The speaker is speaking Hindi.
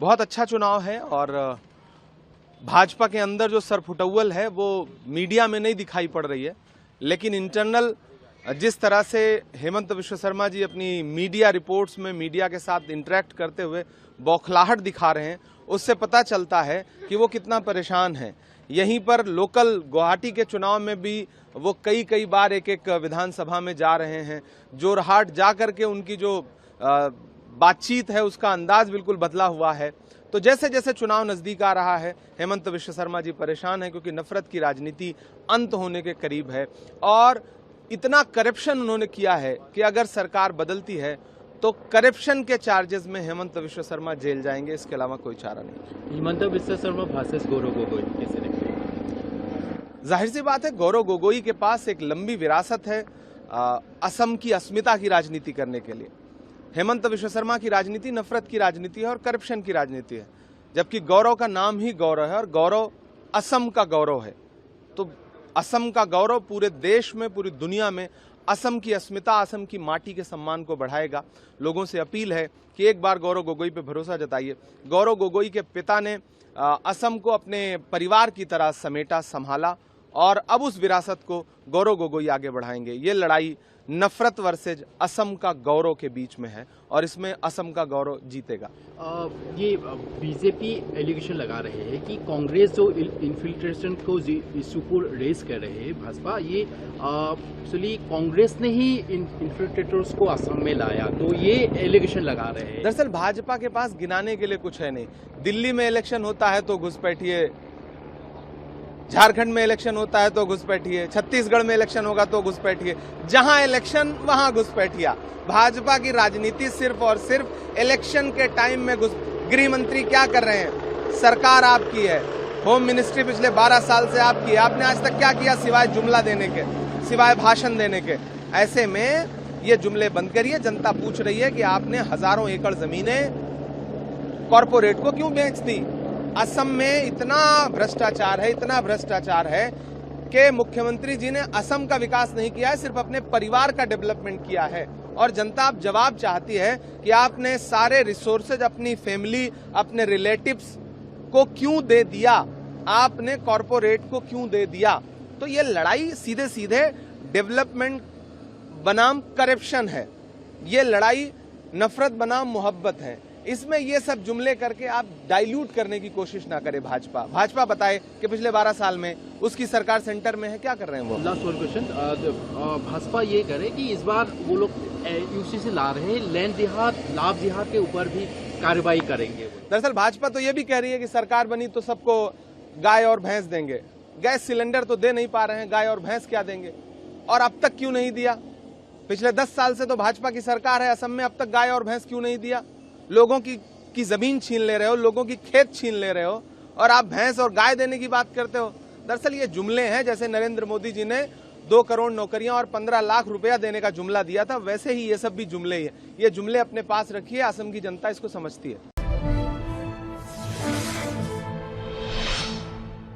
बहुत अच्छा चुनाव है और भाजपा के अंदर जो सरफुटौल है वो मीडिया में नहीं दिखाई पड़ रही है, लेकिन इंटरनल जिस तरह से हेमंत विश्व शर्मा जी अपनी मीडिया रिपोर्ट्स में मीडिया के साथ इंटरेक्ट करते हुए बौखलाहट दिखा रहे हैं, उससे पता चलता है कि वो कितना परेशान है। यहीं पर लोकल गुवाहाटी के चुनाव में भी वो कई बार एक विधानसभा में जा रहे हैं। जोरहाट जा करके उनकी जो बातचीत है उसका अंदाज बिल्कुल बदला हुआ है। तो जैसे जैसे चुनाव नजदीक आ रहा है, हेमंत विश्व शर्मा जी परेशान हैं क्योंकि नफरत की राजनीति अंत होने के करीब है और इतना करप्शन उन्होंने किया है कि अगर सरकार बदलती है तो करप्शन के चार्जेस में हेमंत विश्व शर्मा जेल जाएंगे, इसके अलावा कोई चारा नहीं। हेमंत विश्व शर्मा वर्सेस गौरव गोगोई कैसे देखते हैं? जाहिर सी बात है, गौरव गोगोई के पास एक लंबी विरासत है असम की अस्मिता की राजनीति करने के लिए। हेमंत विश्व शर्मा की राजनीति नफरत की राजनीति है और करप्शन की राजनीति है, जबकि गौरव का नाम ही गौरव है और गौरव असम का गौरव है। तो असम का गौरव पूरे देश में, पूरी दुनिया में असम की अस्मिता, असम की माटी के सम्मान को बढ़ाएगा। लोगों से अपील है कि एक बार गौरव गोगोई पे भरोसा जताइए। गौरव गोगोई के पिता ने असम को अपने परिवार की तरह समेटा, संभाला और अब उस विरासत को गौरव गोगोई आगे बढ़ाएंगे। ये लड़ाई नफरत वर्सेज असम का गौरव के बीच में है और इसमें असम का गौरव जीतेगा। ये बीजेपी एलिगेशन लगा रहे हैं कि कांग्रेस जो इन्फिल्ट्रेशन को इशू को रेज कर रहे हैं भाजपा, ये एक्चुअली कांग्रेस ने ही इन्फिल्ट्रेटर्स को असम में लाया, तो ये एलिगेशन लगा रहे हैं। दरअसल भाजपा के पास गिनाने के लिए कुछ है नहीं। दिल्ली में इलेक्शन होता है तो घुसपैठिए, झारखंड में इलेक्शन होता है तो घुसपैठिए, छत्तीसगढ़ में इलेक्शन होगा तो घुसपैठिए, जहां इलेक्शन वहां घुसपैठिया। भाजपा की राजनीति सिर्फ और सिर्फ इलेक्शन के टाइम में गृह मंत्री क्या कर रहे हैं? सरकार आपकी है, होम मिनिस्ट्री पिछले 12 साल से आपकी है, आपने आज तक क्या किया सिवाय जुमला देने के, सिवाय भाषण देने के? ऐसे में ये जुमले बंद करिए। जनता पूछ रही है कि आपने हजारों एकड़ जमीनें कॉरपोरेट को क्यों बेच दी? असम में इतना भ्रष्टाचार है कि मुख्यमंत्री जी ने असम का विकास नहीं किया है, सिर्फ अपने परिवार का डेवलपमेंट किया है। और जनता अब जवाब चाहती है कि आपने सारे रिसोर्सेज अपनी फैमिली, अपने रिलेटिव्स को क्यों दे दिया, आपने कॉरपोरेट को क्यों दे दिया? तो ये लड़ाई सीधे सीधे डेवलपमेंट बनाम करप्शन है, ये लड़ाई नफरत बनाम मोहब्बत है। इसमें ये सब जुमले करके आप डाइल्यूट करने की कोशिश ना करें। भाजपा बताए कि पिछले 12 साल में उसकी सरकार सेंटर में है, क्या कर रहे हैं वो? लास्ट वन क्वेश्चन, भाजपा ये करे कि इस बार वो लोग यूसी से ला रहे हैं, लैंड जिहाद, लाभ जिहाद के ऊपर भी कार्रवाई करेंगे। दरअसल भाजपा तो ये भी कह रही है कि सरकार बनी तो सबको गाय और भैंस देंगे। गैस सिलेंडर तो दे नहीं पा रहे हैं, गाय और भैंस क्या देंगे? और अब तक क्यों नहीं दिया? पिछले 10 साल से तो भाजपा की सरकार है असम में, अब तक गाय और भैंस क्यों नहीं दिया? लोगों की जमीन छीन ले रहे हो, लोगों की खेत छीन ले रहे हो और आप भैंस और गाय देने की बात करते हो। दरअसल ये जुमले हैं, जैसे नरेंद्र मोदी जी ने 2 करोड़ नौकरियां और 15 लाख रुपया देने का जुमला दिया था, वैसे ही ये सब भी जुमले ही है। ये जुमले अपने पास रखिए, असम की जनता इसको समझती है।